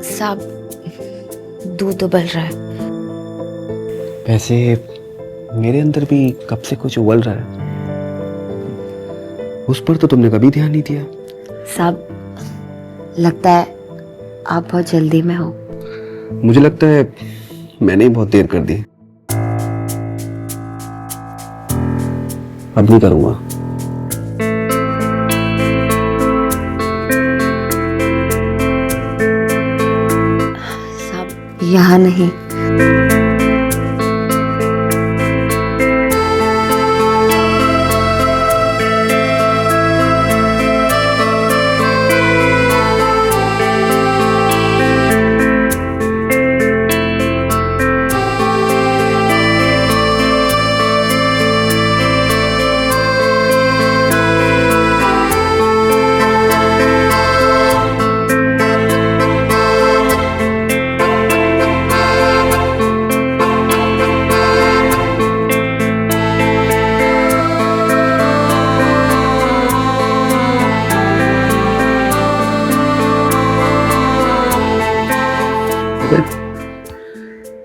साहब, दूध उबल रहा है। वैसे मेरे अंदर भी कब से कुछ उबल रहा है, उस पर तो तुमने कभी ध्यान नहीं दिया। साहब, लगता है आप बहुत जल्दी में हो। मुझे लगता है मैंने ही बहुत देर कर दी। अब नहीं करूंगा। साहब, यहाँ नहीं।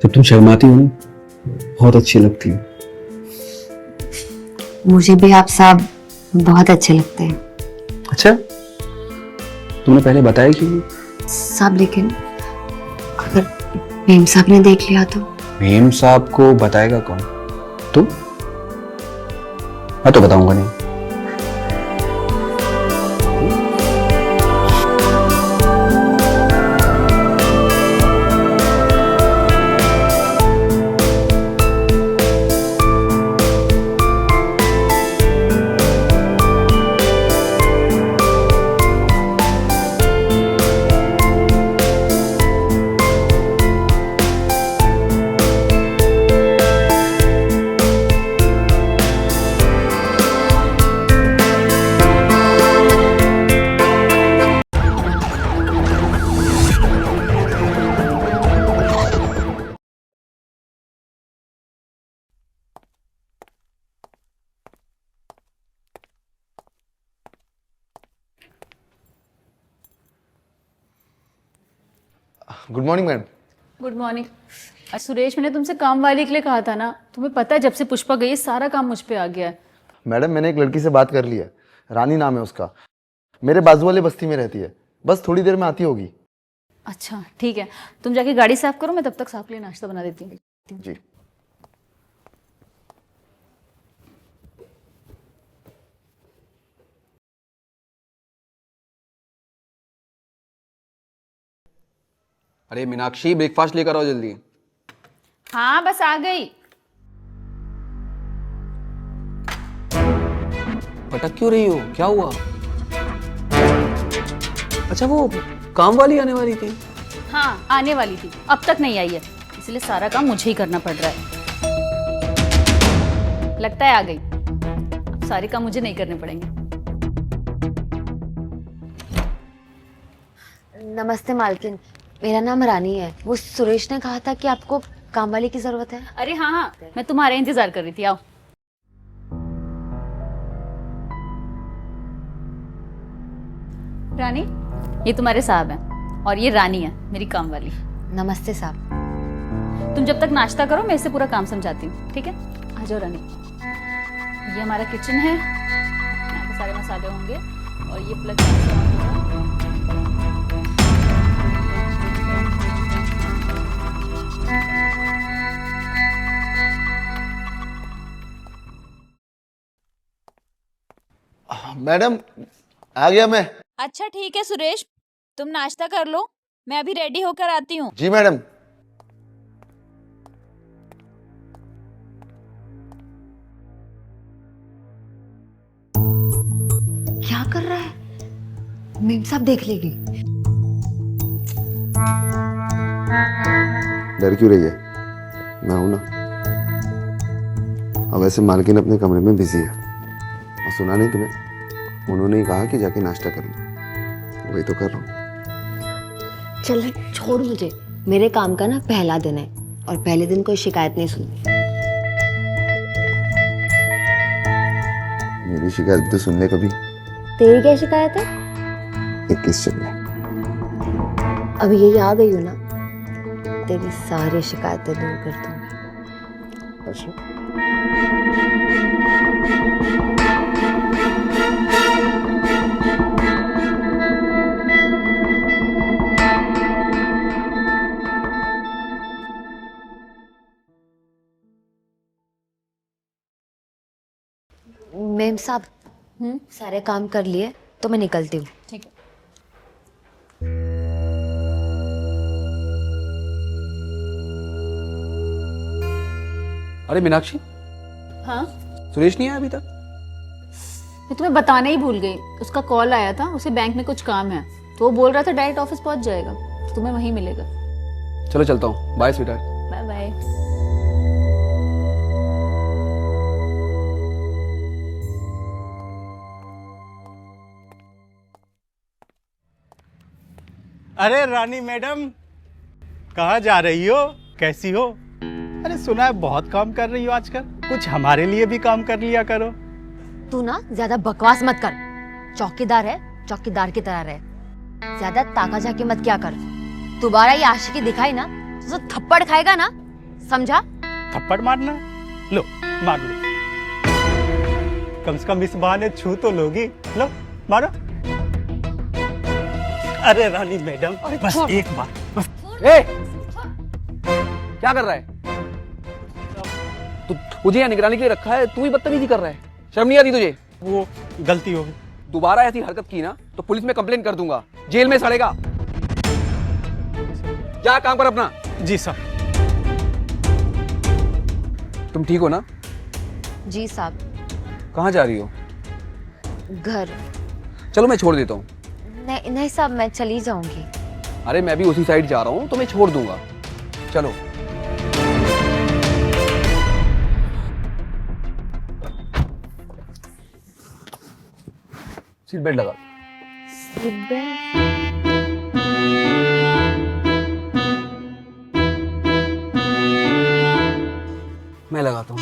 जब तुम शर्माती हो ना, बहुत अच्छी लगती है। मुझे भी आप साहब बहुत अच्छे लगते हैं। अच्छा, तुमने पहले बताया क्यों नहीं? साहब, लेकिन अगर मेम साहब ने देख लिया तो? मेम साहब को बताएगा कौन? तुम? मैं तो बताऊंगा नहीं। Good morning ma'am. Good morning. Suresh, मैंने तुमसे काम वाली के लिए कहा था ना, तुम्हें पता है जब से पुष्पा गई सारा काम मुझ पे आ गया है। मैडम, मैंने एक लड़की से बात कर ली है, रानी नाम है उसका, मेरे बाजू वाले बस्ती में रहती है, बस थोड़ी देर में आती होगी। अच्छा ठीक है, तुम जाके गाड़ी साफ करो, मैं तब तक साफ के लिए नाश्ता बना देती हूँ। जी। अरे मीनाक्षी, ब्रेकफास्ट लेकर आओ जल्दी। हाँ बस आ गई। भटक क्यों रही हो, क्या हुआ? अच्छा, वो काम वाली आने वाली थी। हाँ आने वाली थी, अब तक नहीं आई है, इसलिए सारा काम मुझे ही करना पड़ रहा है। लगता है आ गई, अब सारे काम मुझे नहीं करने पड़ेंगे। नमस्ते मालकिन, मेरा नाम रानी है। वो सुरेश ने कहा था कि आपको काम वाली की जरूरत है। अरे हाँ हाँ, मैं तुम्हारा इंतजार कर रही थी, आओ। रानी, ये तुम्हारे साहब हैं और ये रानी है मेरी काम वाली। नमस्ते साहब। तुम जब तक नाश्ता करो मैं इसे पूरा काम समझाती हूँ, ठीक है? आ जाओ रानी। ये हमारा किचन है, यहाँ पे सारे मसाले होंगे और ये प्लग। मैडम, आ गया मैं। अच्छा ठीक है सुरेश, तुम नाश्ता कर लो, मैं अभी रेडी होकर आती हूँ। जी मैडम। क्या कर रहा है? मेम साहब देख लेगी। डर क्यों रही है, मैं हूं ना। अब वैसे मालकिन अपने कमरे में बिजी है, और सुना नहीं तुम्हें, उन्होंने ही कहा कि जाके नाश्ता कर लो, वही तो कर रहा हूँ। चल छोड़ मुझे, मेरे काम का ना पहला दिन है और पहले दिन कोई शिकायत नहीं सुननी। मेरी शिकायत तो सुन ले कभी। तेरी क्या शिकायत है? 21 चल रहा है। अब यही आ गई हूँ ना, तेरी सारी शिकायतें दूर कर दूंगी। अच्छा, मेम साहब, सारे काम कर लिए तो मैं निकलती हूँ। ठीक है। अरे मीनाक्षी, हाँ, सुरेश नहीं आया अभी तक? मैं तुम्हें बताना ही भूल गई। उसका कॉल आया था, उसे बैंक में कुछ काम है, तो वो बोल रहा था डायरेक्ट ऑफिस पहुंच जाएगा, तो तुम्हें वहीं मिलेगा। चलो चलता हूँ, बाय स्वीटहार्ट। Bye bye. अरे रानी मैडम, कहाँ जा रही हो? कैसी हो? अरे सुना है बहुत काम कर रही हो आजकल, कुछ हमारे लिए भी काम कर लिया करो। तू ना ज्यादा बकवास मत कर। चौकीदार है, चौकीदार की तरह रहे। ज्यादा ताका झाकी मत क्या कर। दोबारा ये आशिकी दिखाई ना तो थप्पड़ खाएगा ना, समझा? थप्पड़ मारना? लो मार लो, कम से कम इस बहाने छू तो लोगी। लो मारो। अरे रानी मैडम, बस एक बार, बस। ए! क्या कर रहा है तू? मुझे यहाँ निगरानी के लिए रखा है, तू ही बदतमीजी कर रहा है। शर्म नहीं आती तुझे? वो गलती हो गई। दोबारा ऐसी हरकत की ना तो पुलिस में कंप्लेन कर दूंगा, जेल में सड़ेगा। जा काम पर अपना। जी साहब। तुम ठीक हो ना? जी साहब। कहाँ जा रही हो? घर। चलो मैं छोड़ देता हूँ। नहीं नहीं साहब, मैं चली जाऊंगी। अरे मैं भी उसी साइड जा रहा हूँ, तो मैं छोड़ दूंगा। चलो। सीट बेल्ट लगा। Seat belt? मैं लगाता हूँ।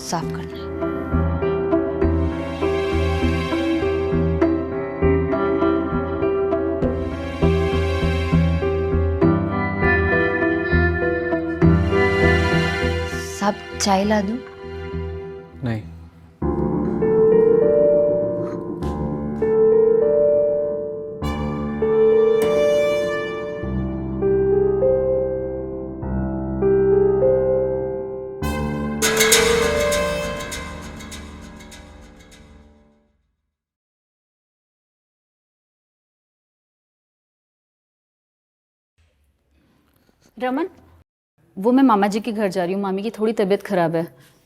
साफ करना है। साहब चाय ला दूं? नहीं। रमन, वो मैं मामा जी के घर जा रही हूँ। मामी की थोड़ी तबीयत खराब है,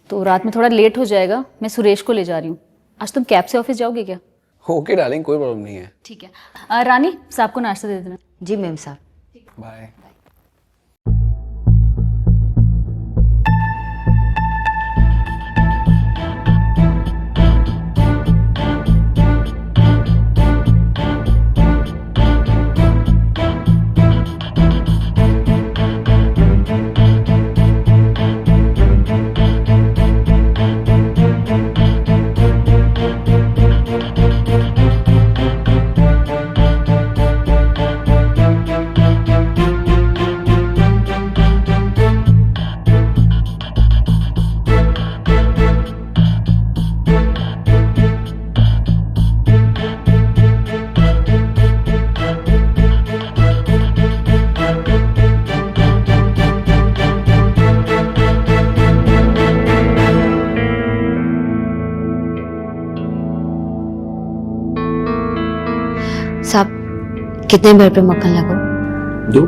तो रात में थोड़ा लेट हो जाएगा। मैं सुरेश को ले जा रही हूँ। आज तुम कैब से ऑफिस जाओगे क्या? ओके डार्लिंग, कोई प्रॉब्लम नहीं है। ठीक है। रानी, साहब को नाश्ता दे देना। जी मैम साहब। बाय। साहब कितने बेर पे मक्खन लगो? दो।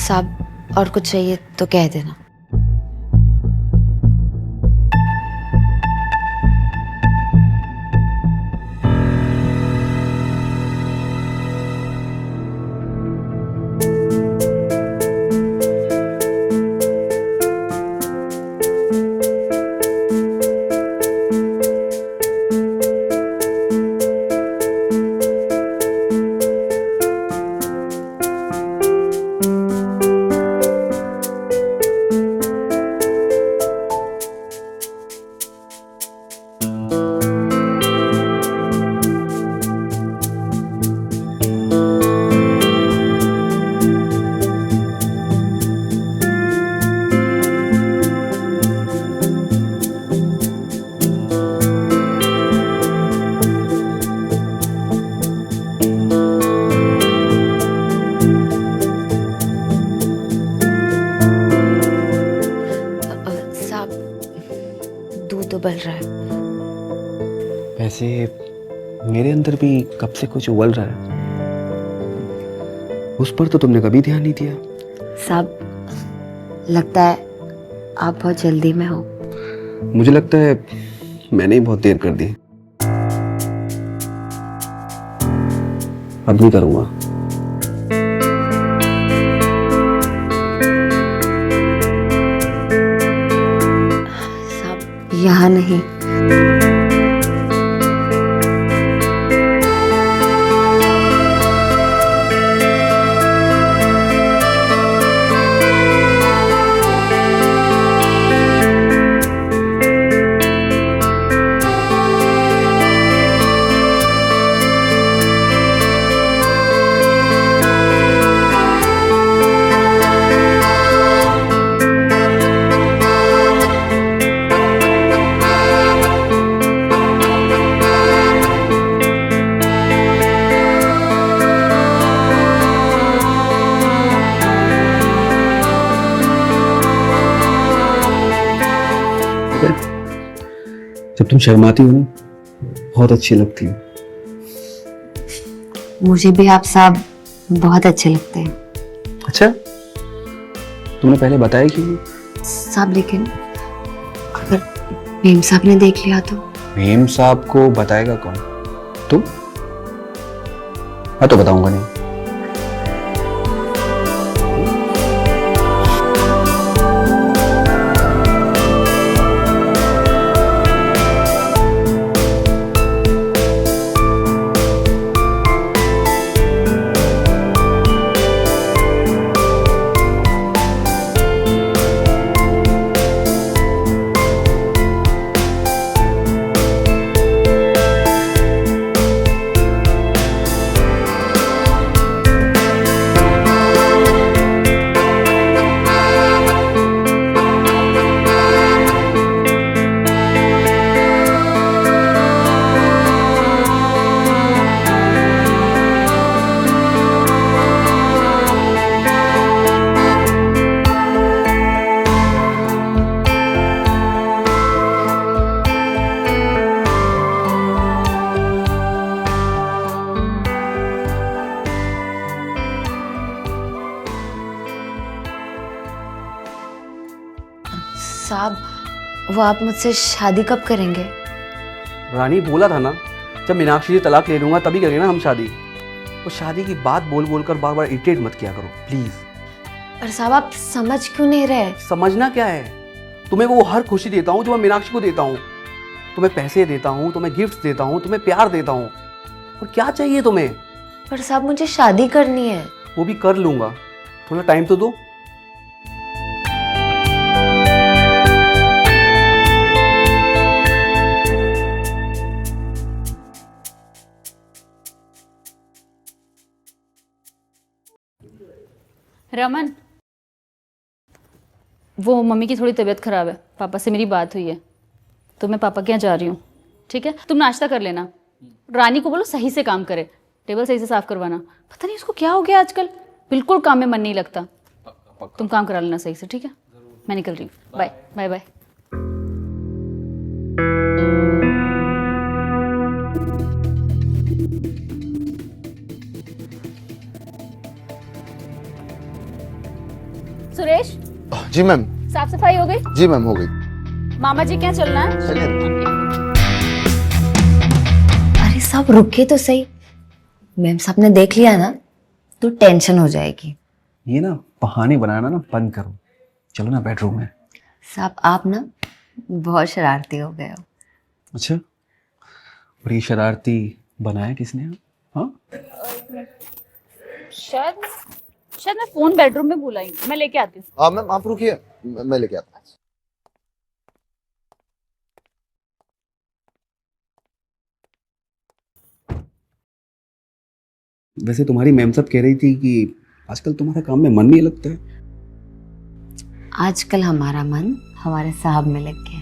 साहब और कुछ चाहिए तो कह देना। दूध तो बल रहा है। वैसे मेरे अंदर भी कब से कुछ उबल रहा है, उस पर तो तुमने कभी ध्यान नहीं दिया। साहब लगता है आप बहुत जल्दी में हो। मुझे लगता है मैंने ही बहुत देर कर दी। अब नहीं करूंगा। साहब यहाँ नहीं। जब तुम शर्माती हो ना, बहुत अच्छी लगती है। मुझे भी आप साहब बहुत अच्छे लगते हैं। अच्छा, तुमने पहले बताया क्यों नहीं? साहब लेकिन अगर मेम साहब ने देख लिया तो? मेम साहब को बताएगा कौन? तुम? मैं तो बताऊंगा नहीं। साहब वो आप मुझसे शादी कब करेंगे? रानी बोला था ना, जब मीनाक्षी से तलाक ले लूंगा तभी करेंगे ना हम शादी। वो शादी की बात बोल बोल कर बार बार इरिटेट मत किया करो प्लीज। पर साहब आप समझ क्यों नहीं रहे? समझना क्या है? तुम्हें वो हर खुशी देता हूँ जो मैं मीनाक्षी को देता हूँ। तुम्हें पैसे देता हूँ, तुम्हें गिफ्ट देता हूँ, तुम्हें प्यार देता हूँ, और क्या चाहिए तुम्हें? पर साहब मुझे शादी करनी है। वो भी कर लूंगा, थोड़ा टाइम तो दो। रमन, वो मम्मी की थोड़ी तबीयत खराब है, पापा से मेरी बात हुई है तो मैं पापा के यहाँ जा रही हूँ। ठीक है, तुम नाश्ता कर लेना। रानी को बोलो सही से काम करे, टेबल सही से साफ करवाना। पता नहीं उसको क्या हो गया आजकल, बिल्कुल काम में मन नहीं लगता। तुम काम करा लेना सही से, ठीक है? मैं निकल रही हूँ। Bye bye bye. सुरेश, जी मैम। साफ सफाई हो गई? जी मैम, हो गई। मामा जी क्या चलना है? अरे सब रुके तो सही, मैम साहब ने देख लिया ना तो टेंशन हो जाएगी। ये ना बहाने बनाना ना बंद करो, चलो ना बेडरूम में। साहब आप ना बहुत शरारती हो गए हो। अच्छा, और ये शरारती बनाया किसने? हाँ, शायद मैं फोन बेडरूम में भूल आई हूँ, मैं लेके आती हूँ। मैम आप रुकिए, मैं लेके आता हूँ। वैसे तुम्हारी मैम सब कह रही थी कि आजकल तुम्हारा काम में मन नहीं लगता है। आजकल हमारा मन हमारे साहब में लग गया।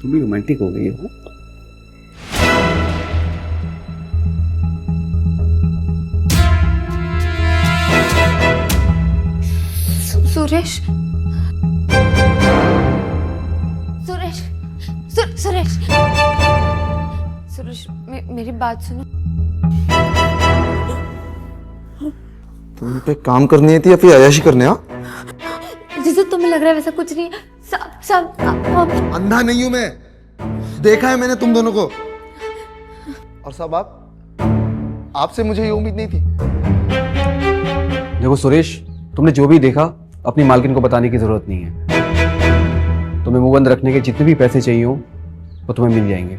तुम भी रोमांटिक हो गई हो। सुरेश, सुरेश, सुरेश, सुरेश, मेरी बात सुनो। तुम पे काम करनी थी या फिर अयाशी करने? हाँ, जैसे तुम्हें लग रहा है वैसा कुछ नहीं है। सब अंधा नहीं हूं मैं, देखा है मैंने तुम दोनों को। और सब आपसे मुझे ये उम्मीद नहीं थी। देखो सुरेश, तुमने जो भी देखा अपनी मालकिन को बताने की जरूरत नहीं है। तुम्हें मुंह बंद रखने के जितने भी पैसे चाहिए हो वो तुम्हें मिल जाएंगे।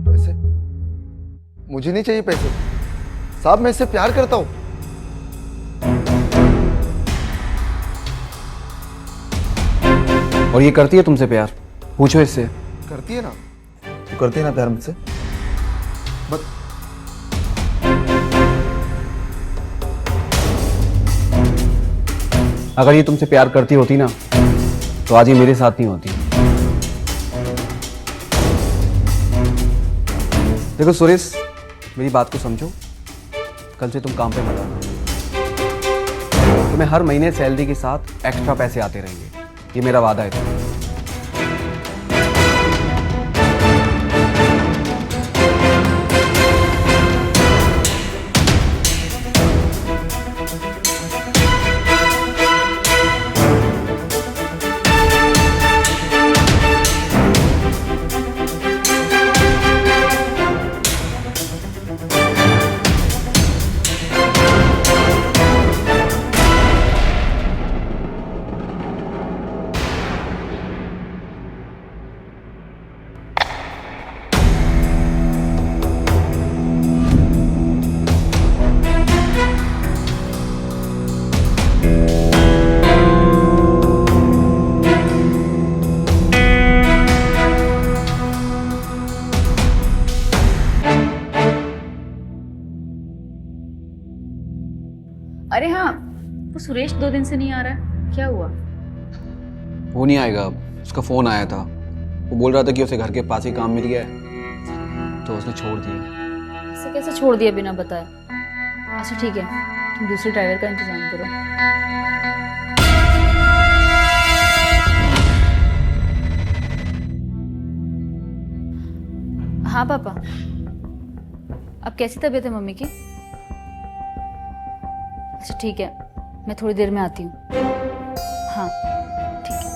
पैसे? मुझे नहीं चाहिए पैसे साहब, मैं इससे प्यार करता हूं। और ये करती है तुमसे प्यार? पूछो इससे। करती है ना, तो करती है ना प्यार मुझसे। बट अगर ये तुमसे प्यार करती होती ना तो आज ये मेरे साथ नहीं होती। देखो सुरेश, मेरी बात को समझो। कल से तुम काम पे मत आना। तुम्हें हर महीने सैलरी के साथ एक्स्ट्रा पैसे आते रहेंगे, ये मेरा वादा है तुम्हें। अरे हाँ, वो सुरेश 2 दिन से नहीं आ रहा है, क्या हुआ? वो नहीं आएगा अब। उसका फोन आया था, वो बोल रहा था कि उसे घर के पास ही काम मिल गया है तो उसने छोड़ दिया। ऐसे कैसे छोड़ दिया बिना बताए? अच्छा ठीक है, तुम दूसरे ड्राइवर का इंतजाम करो। हाँ पापा, अब कैसी तबीयत है मम्मी की? अच्छा ठीक है, मैं थोड़ी देर में आती हूँ। हाँ ठीक है।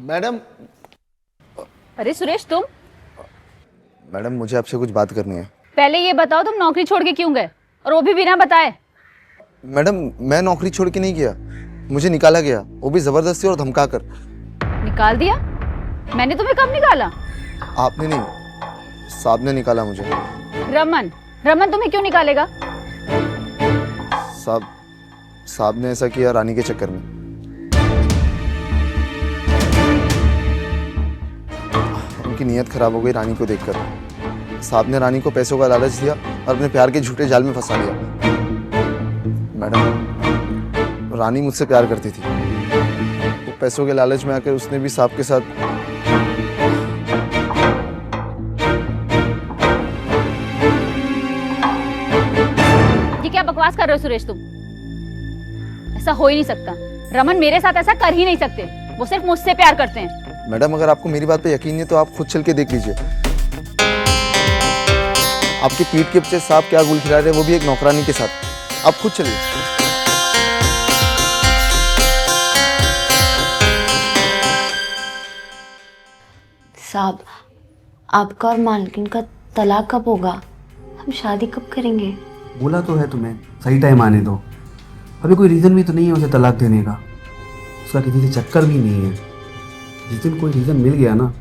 मैडम। अरे सुरेश, तुम? मैडम मुझे आपसे कुछ बात करनी है। पहले ये बताओ तुम नौकरी छोड़ के क्यों गए, और वो भी बिना बताए? मैडम मैं नौकरी छोड़ के नहीं गया, मुझे निकाला गया, वो भी जबरदस्ती और धमका कर। निकाल दिया? मैंने तुम्हें कब निकाला? आपने नहीं, साहब ने निकाला मुझे। रमन, रमन तुम्हें क्यों निकालेगा? साहब ने ऐसा किया रानी के चक्कर में। उनकी नीयत खराब हो गई रानी को देखकर। साहब ने रानी को पैसों का लालच दिया और अपने प्यार के झूठे जाल में फंसा लिया। मैडम, रानी मुझसे प्यार करती थी, वो पैसों के लालच में आकर उसने भी साहब के साथ। ये क्या बकवास कर रहे हो सुरेश तुम? ऐसा हो ही नहीं सकता। रमन मेरे साथ ऐसा कर ही नहीं सकते, वो सिर्फ मुझसे प्यार करते हैं। मैडम, अगर आपको मेरी बात पे यकीन नहीं तो आप खुद चल के देख लीजिए। आपकी पीठ के पीछे साहब क्या गुल खिला रहे हैं, वो भी एक नौकरानी के साथ। आप खुद चलिए। साहब, आपका और मालकिन का तलाक कब होगा? हम शादी कब करेंगे? बोला तो है तुम्हें, सही टाइम आने दो। अभी कोई रीज़न भी तो नहीं है उसे तलाक देने का, उसका किसी से चक्कर भी नहीं है। जिस दिन कोई रीज़न मिल गया ना,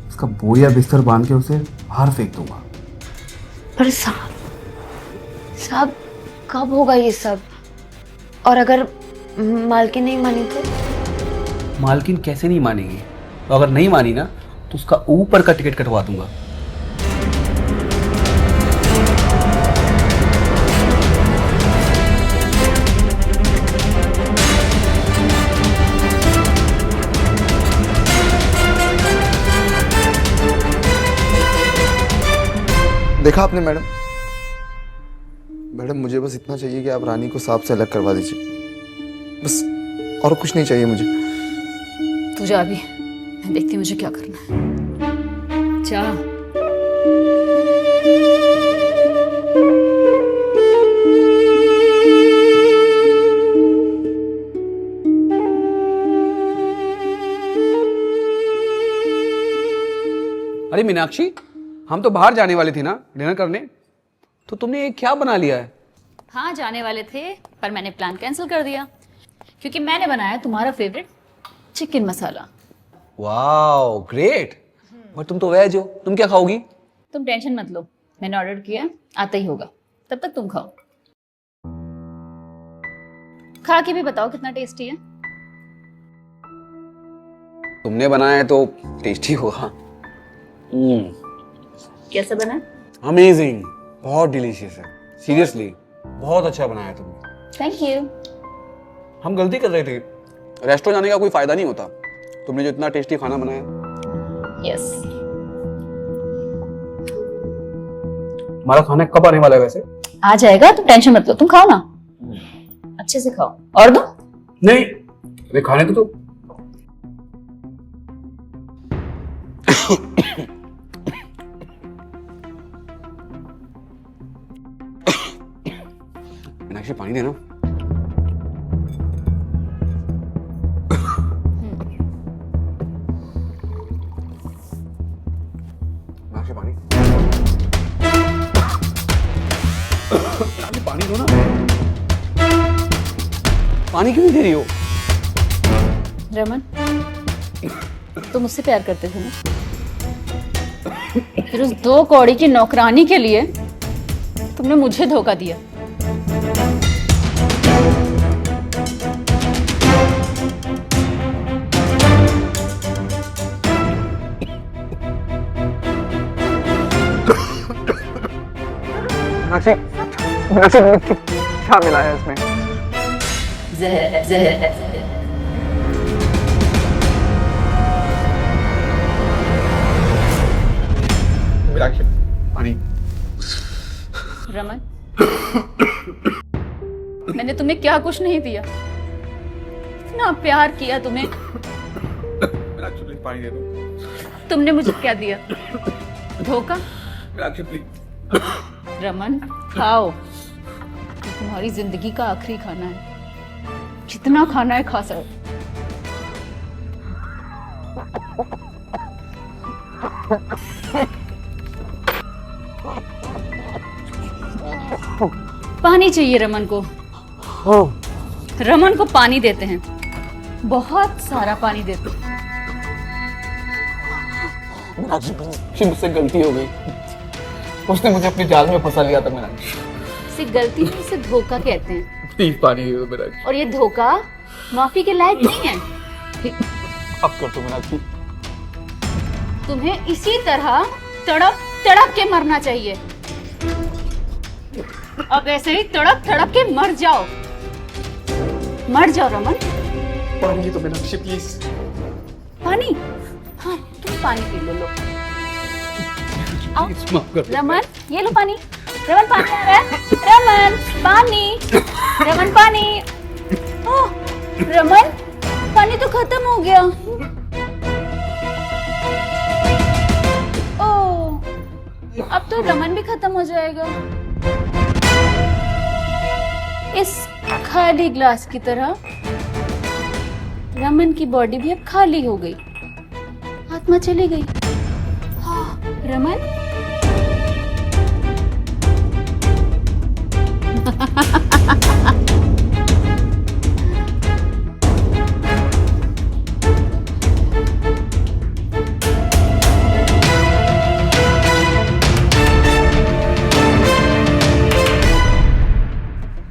उसका बोरिया बिस्तर बांध के उसे बाहर फेंक दूंगा। पर साहब कब होगा ये सब? और अगर मालकिन नहीं मानी तो? मालकिन कैसे नहीं मानेगी? तो अगर नहीं मानी ना तो उसका ऊपर का टिकट कटवा दूंगा। देखा आपने मैडम? मैडम, मुझे बस इतना चाहिए कि आप रानी को साहब से अलग करवा दीजिए, बस, और कुछ नहीं चाहिए मुझे। तू जा अभी, मैं देखती हूँ मुझे क्या करना है। जा। अरे मीनाक्षी, हम तो बाहर जाने वाले थे ना डिनर करने, तो तुमने ये क्या बना लिया है? हाँ जाने वाले थे, पर मैंने प्लान कैंसिल कर दिया क्योंकि मैंने बनाया तुम्हारा favourite chicken masala. Wow great. और तुम तो वेज हो, तुम क्या खाओगी? तुम टेंशन मत लो, मैंने ऑर्डर किया, आता ही होगा, तब तक तुम खाओ। खा के भी बताओ कितना टेस्टी है। तुमने बनाया है तो टेस्टी होगा। कैसा बना? अमेजिंग, बहुत डिलीशियस है, सीरियसली बहुत अच्छा बनाया तुमने। Thank you. हम गलती कर रहे थे, रेस्टोरेंट जाने का कोई फायदा नहीं होता। तुमने जो इतना टेस्टी खाना बनाया। यस। हमारा खाना कब आने वाला है वैसे? आ जाएगा, तुम टेंशन मत लो, तुम खाओ ना, अच्छे से खाओ। और दो? नहीं, अरे खाने तो दो। मीनाक्षी पानी देना। मीनाक्षी पानी। मीनाक्षी पानी दो ना। पानी क्यों नहीं दे रही हो? रमन, तुम मुझसे प्यार करते थे ना, फिर उस 2 कौड़ी की नौकरानी के लिए तुमने मुझे धोखा दिया। क्या मिलाया इसमें? जहर। पानी। रमन, मैंने तुम्हें क्या कुछ नहीं दिया, इतना प्यार किया तुम्हें। पानी दे दो। तुमने मुझे क्या दिया? धोखा। प्लीज। रमन खाओ, ये तुम्हारी जिंदगी का आखिरी खाना है, जितना खाना है खा सकते। पानी चाहिए रमन को। रमन को पानी देते हैं, बहुत सारा पानी देते हैं। मुझसे गलती हो गई, उसने मुझे अपने जाल में फंसा लिया था। मीनाक्षी इसे गलती नहीं, इसे धोखा कहते हैं। प्लीज पानी दे दो मीनाक्षी। और ये धोखा माफी के लायक नहीं है। अब कर दो मीनाक्षी। तुम्हें इसी तरह तड़प तड़प के मरना चाहिए। अब ऐसे ही तड़प तड़प के मर जाओ, मर जाओ रमन। पानी तो मीनाक्षी प्लीज। पानी? हाँ तुम पानी पी लो। आओ रमन, ये लो पानी। रमन पानी आ रहा है। रमन पानी, रमन पानी। ओह रमन, पानी तो खत्म हो गया। ओह अब तो रमन भी खत्म हो जाएगा। इस खाली ग्लास की तरह रमन की बॉडी भी अब खाली हो गई, आत्मा चली गई। हाँ, रमन